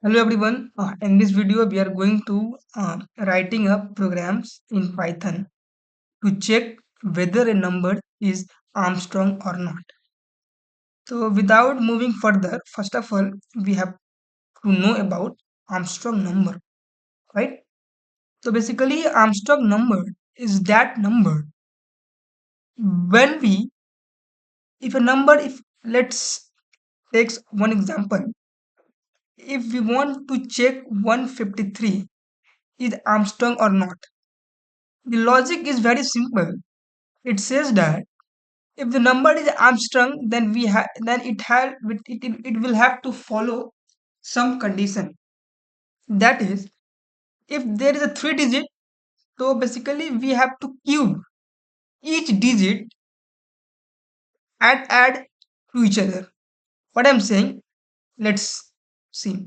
Hello everyone. In this video, we are going to writing up programs in Python to check whether a number is Armstrong or not. So without moving further, first of all, we have to know about Armstrong number, right? So basically, Armstrong number is that number when if a number, if let's take one example, if we want to check 153 is Armstrong or not. The logic is very simple. It says that if the number is Armstrong, then it will have to follow some condition. That is, if there is a three digit, so basically we have to cube each digit and add to each other. What I'm saying, let's see.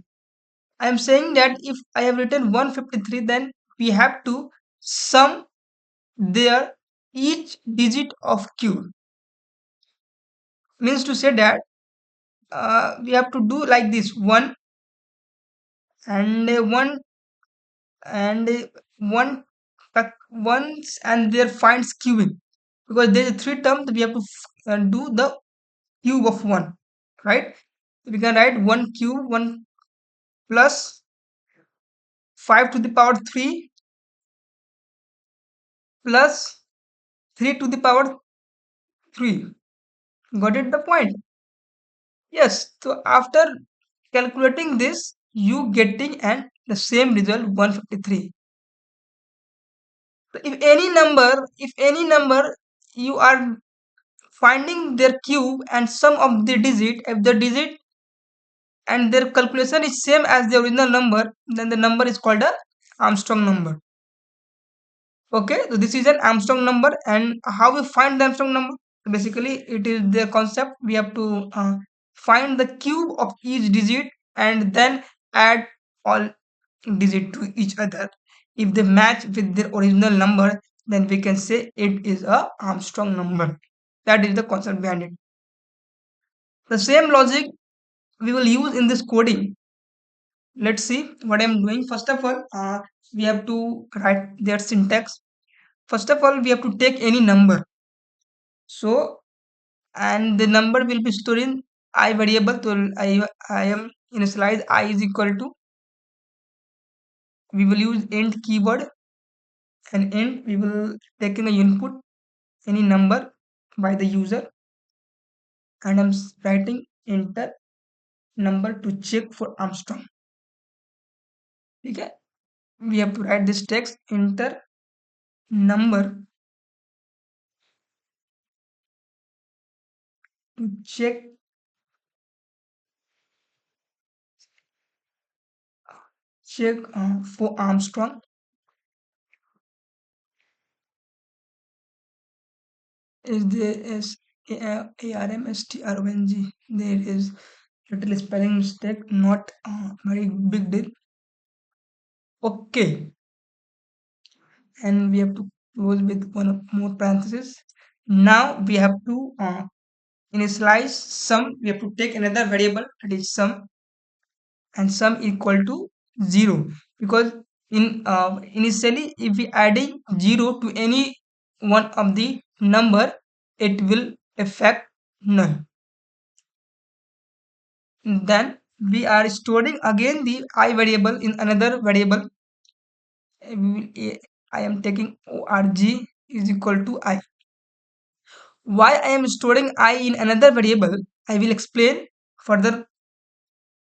I'm saying that if I have written 153, then we have to sum their each digit of cube. Means to say that we have to do like this one and one and one once and there finds cubing because there is three terms we have to do the cube of one, right? We can write 1 cube 1 plus 5 to the power 3 plus 3 to the power 3. Got it the point? Yes. So after calculating this, you getting and the same result 153. So if any number you are finding their cube and sum of the digit, if the digit and their calculation is same as the original number, then the number is called a Armstrong number. Okay, so this is an Armstrong number. And how we find the Armstrong number? Basically it is the concept we have to find the cube of each digit and then add all digit to each other. If they match with their original number, then we can say it is a Armstrong number. That is the concept behind it. The same logic we will use in this coding. Let's see what I'm doing. First of all, we have to write their syntax. First of all, we have to take any number. So, and the number will be stored in I variable. So I am initialize I is equal to. We will use int keyword, and int we will take in the input any number by the user, and I'm writing enter number to check for Armstrong. Okay, we have to write this text enter number to check for Armstrong. Is there is ARMSTRONG? There is little spelling mistake, not very big deal. Okay, and we have to close with one more parenthesis. Now we have to initialize sum. We have to take another variable, that is sum, and sum equal to 0, because in initially if we adding 0 to any one of the number, it will affect null. Then we are storing again the I variable in another variable. I am taking org is equal to I. Why I am storing I in another variable, I will explain further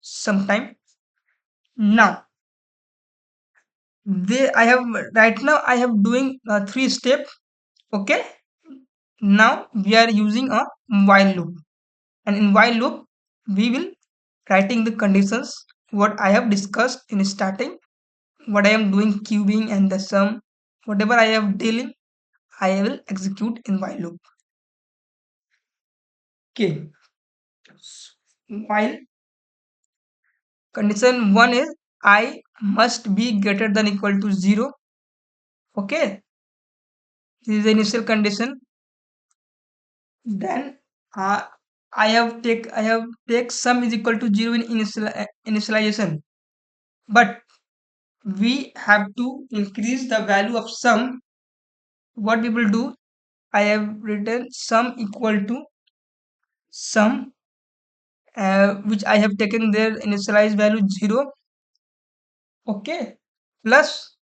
sometime. Now I have right now I have doing three steps. Okay, now we are using a while loop, and in while loop we will writing the conditions what I have discussed in starting, what I am doing cubing and the sum, whatever I have dealing, I will execute in while loop. Okay, while condition 1 is I must be greater than equal to 0. Okay, this is the initial condition. Then uh, I have take sum is equal to 0 in initialization. but we have to increase the value of sum. What we will do, I have written sum equal to sum, which I have taken their initialized value 0. Okay, plus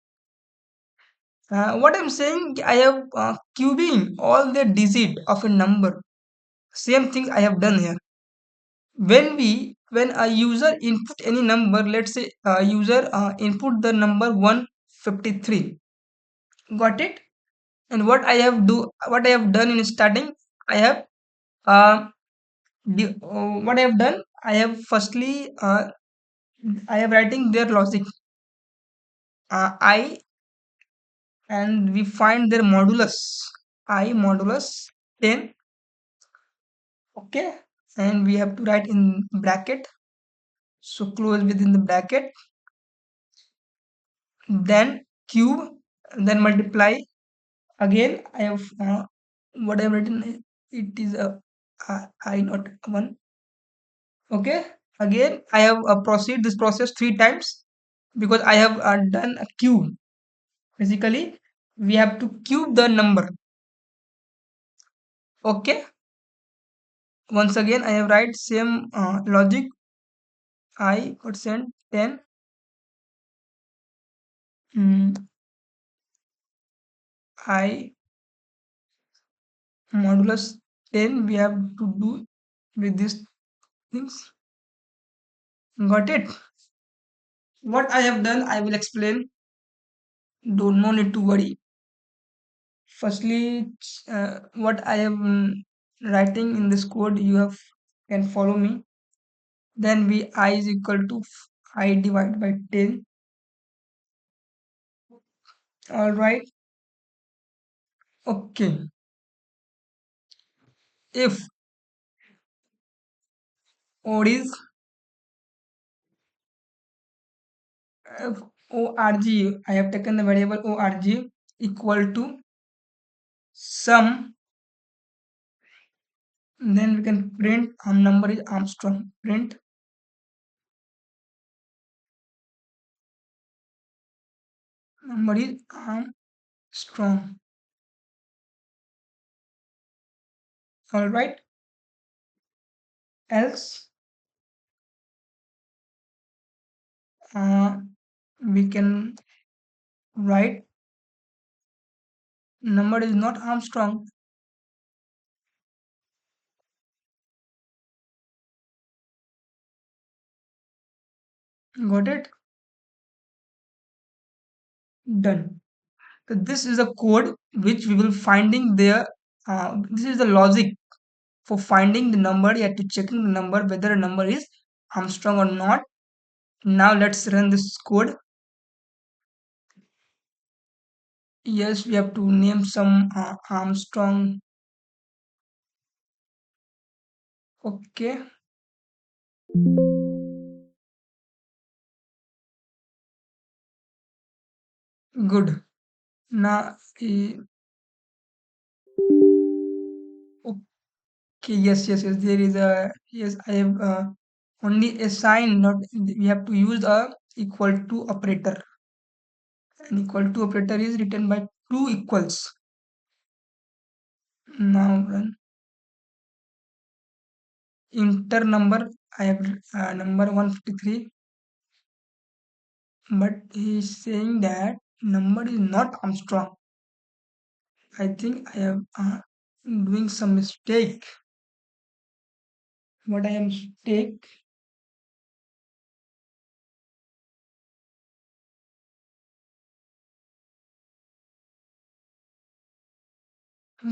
what I'm saying, I have cubing all the digit of a number. Same thing I have done here. When a user input any number, let's say user input the number 153. Got it? And what I have done in starting, I have uh, what I have done, I have firstly I am writing their logic I, and we find their modulus I modulus 10. Okay, and we have to write in bracket, so close within the bracket, then cube, then multiply. Again I have what I have written, it is a I not 1. Okay, again I have proceed this process 3 times, because I have done a cube. Basically we have to cube the number. Okay, once again I have write same logic I percent 10, mm, I modulus 10, we have to do with these things. Got it? What I have done I will explain. Don't no need to worry. Firstly, what I am writing in this code, you have can follow me. Then we I is equal to I divided by 10. All right. Okay. If O is if org, I have taken the variable org equal to sum, then we can print number is Armstrong. Print number is Armstrong. All right. Else uh, we can write number is not Armstrong. Got it? Done. So this is a code which we will finding there. This is the logic for finding the number. You have to checking the number whether a number is Armstrong or not. Now let's run this code. Yes, we have to name some Armstrong. Okay, good. Now, okay, yes. There is a yes. I have only a sign. Not we have to use a equal to operator. An equal to operator is written by two equals. Now run enter number. I have number 153, but he is saying that number is not Armstrong. I think I am doing some mistake. What I am mistake?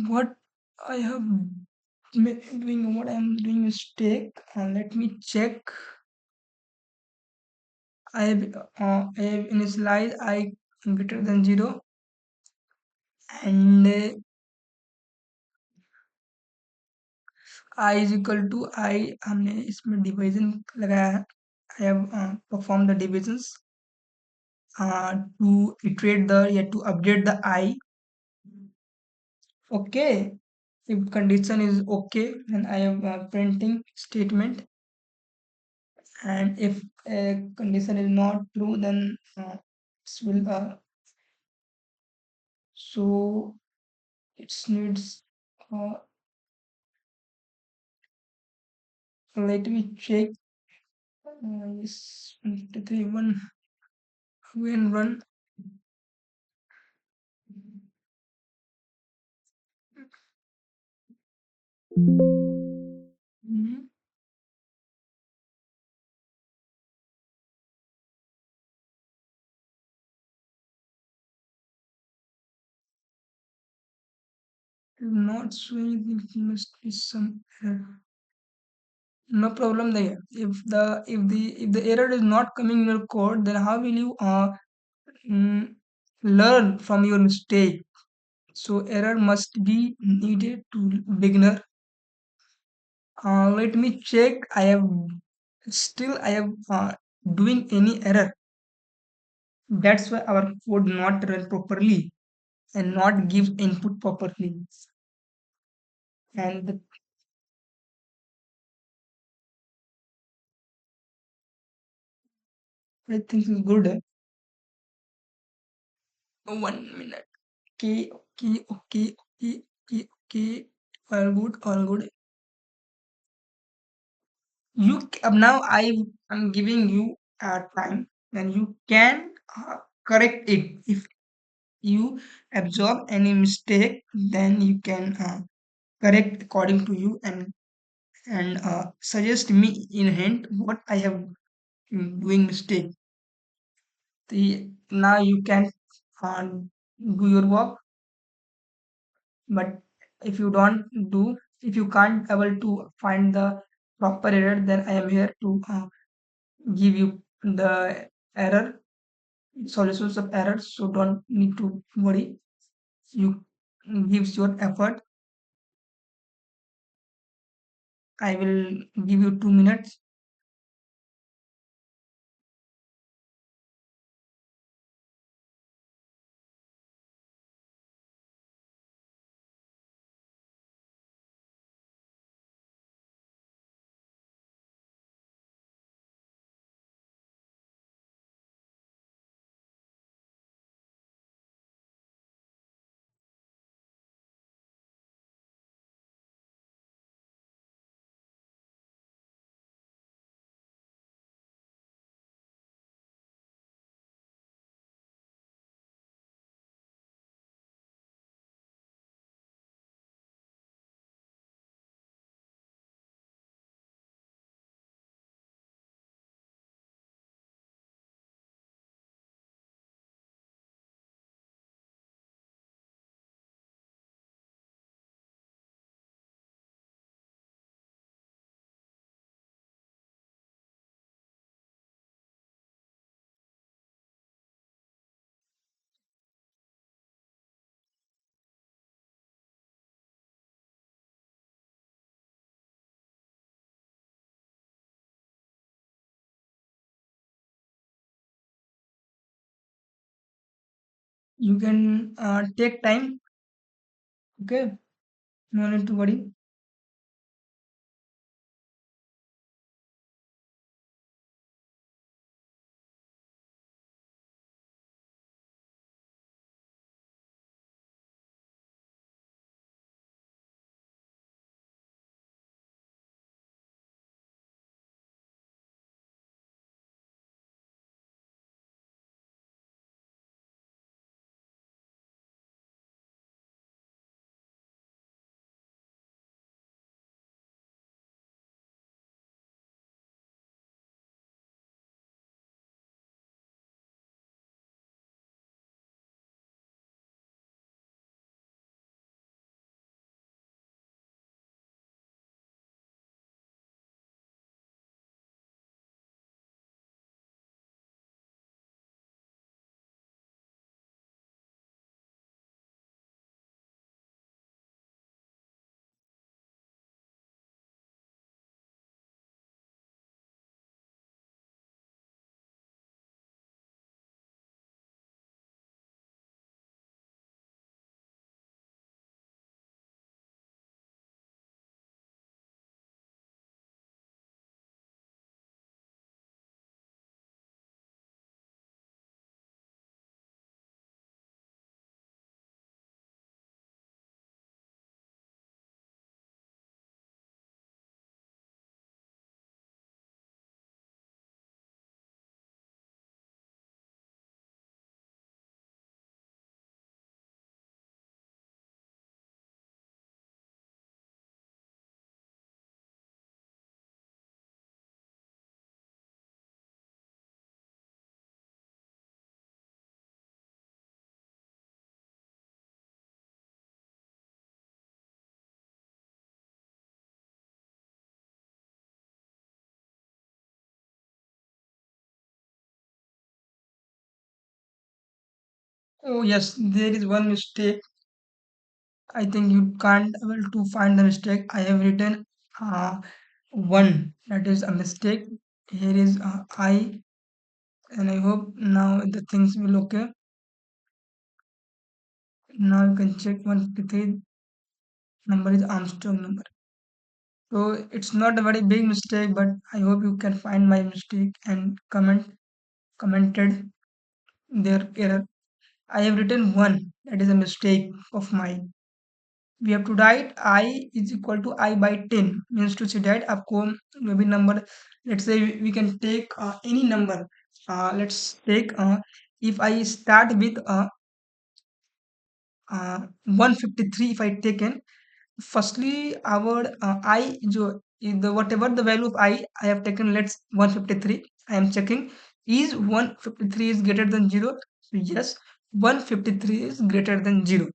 What I have doing? What I am doing mistake? Let me check. I have initialized I greater than 0, and I is equal to I, हमने इसमें division लगाया है. I have performed the divisions to iterate the, yeah, to update the I. Okay, if condition is okay, then I am printing statement, and if a condition is not true, then it will so it needs uh, let me check. Yes, 23 one when run. Mhm. If not showing, it must be some error. No problem there. If the error is not coming in your code, then how will you mm, learn from your mistake? So error must be needed to beginner. Let me check. I have doing any error. That's why our code not run properly and not give input properly. And I think is good. 1 minute. Okay, okay, okay, okay, okay, okay. All good, all good. Now am giving you time, and you can correct it. If you absorb any mistake, then you can correct according to you and suggest me in hint what I have doing mistake. Now you can do your work, but if you can't able to find the proper error, then I am here to give you the error solutions of errors, so don't need to worry. You gives your effort. I will give you 2 minutes. You can take time. Okay, no need to worry. Oh yes, there is one mistake. I think you can't able to find the mistake. I have written one. That is a mistake. Here is I, and I hope now the things will okay. Now you can check 153 number is Armstrong number. So it's not a very big mistake, but I hope you can find my mistake and commented their error. I have written one. That is a mistake of mine. We have to write I is equal to I by 10 means to say that आपको maybe number, let's say we can take any number. Let's take if I start with 153. If I taken firstly our I जो the whatever the value of I have taken, let's 153. I am checking is 153 is greater than 0. So yes, 153 is greater than 0.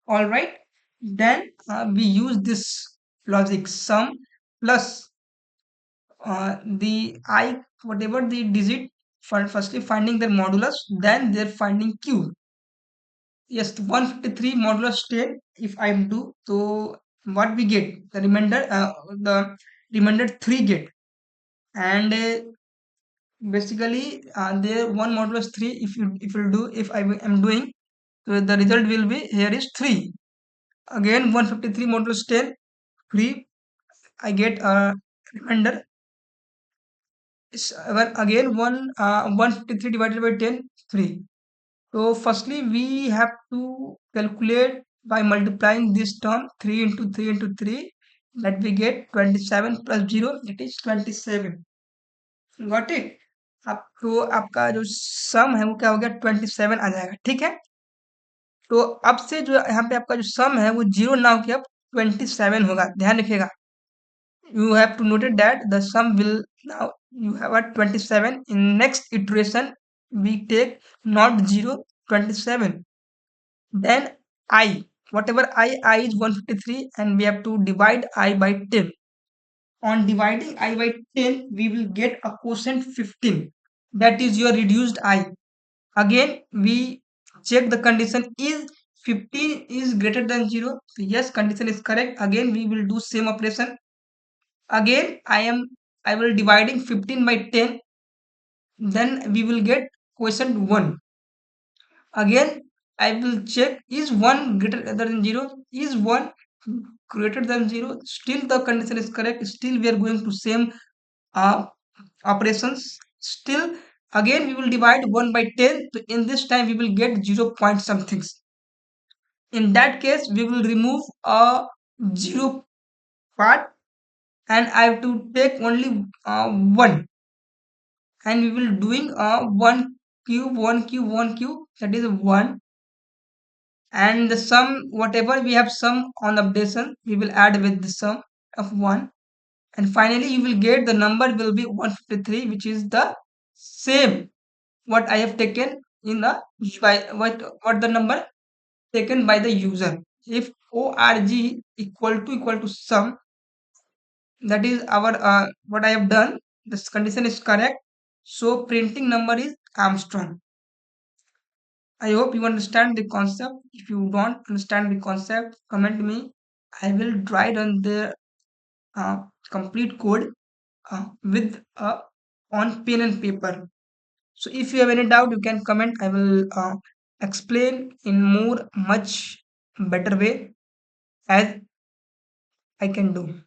All right, then we use this logic sum plus the I whatever the digit for firstly finding their modulus, then they're finding q. Yes, 153 modulus 10 if I am to, so what we get the remainder 3 get, and basically there one modulus 3 if you do if I am doing, so the result will be here is 3. Again 153 modulus 10 3, I get a remainder is again 153 divided by 10 3. So firstly we have to calculate by multiplying this term 3 into 3 into 3, that we get 27 plus 0, that is 27. Got it? आपको आपका जो सम है वो क्या हो गया 27 आ जाएगा, ठीक है। तो अब से जो यहाँ पे आपका जो सम है वो जीरो ना होकर अब 27 होगा, ध्यान रखिएगा। You have to note that the sum will now you have a 27. In next iteration we take not 0, 27. Then I, whatever I is 153, and we have to divide I by 10. On dividing I by 10 we will get a quotient 15, that is your reduced I. Again we check the condition is 15 is greater than 0. So yes, condition is correct. Again we will do same operation. Again I will dividing 15 by 10, then we will get quotient 1. Again I will check is 1 greater than 0, is 1 greater than 0, still the condition is correct, still we are going to same uh, operations. Still again we will divide 1 by 10, so in this time we will get 0 point something. In that case we will remove a 0 part, and I have to take only 1, and we will doing 1 cube 1 cube 1 cube, that is 1, and the sum whatever we have sum on the updation we will add with the sum of 1, and finally you will get the number will be 153, which is the same what I have taken in the by what the number taken by the user. If org equal to sum, that is our what I have done, this condition is correct, so printing number is Armstrong. I hope you understand the concept. If you don't understand the concept, comment me. I will write on the uh, complete code with on pen and paper. So if you have any doubt, you can comment. I will explain in more much better way as I can do.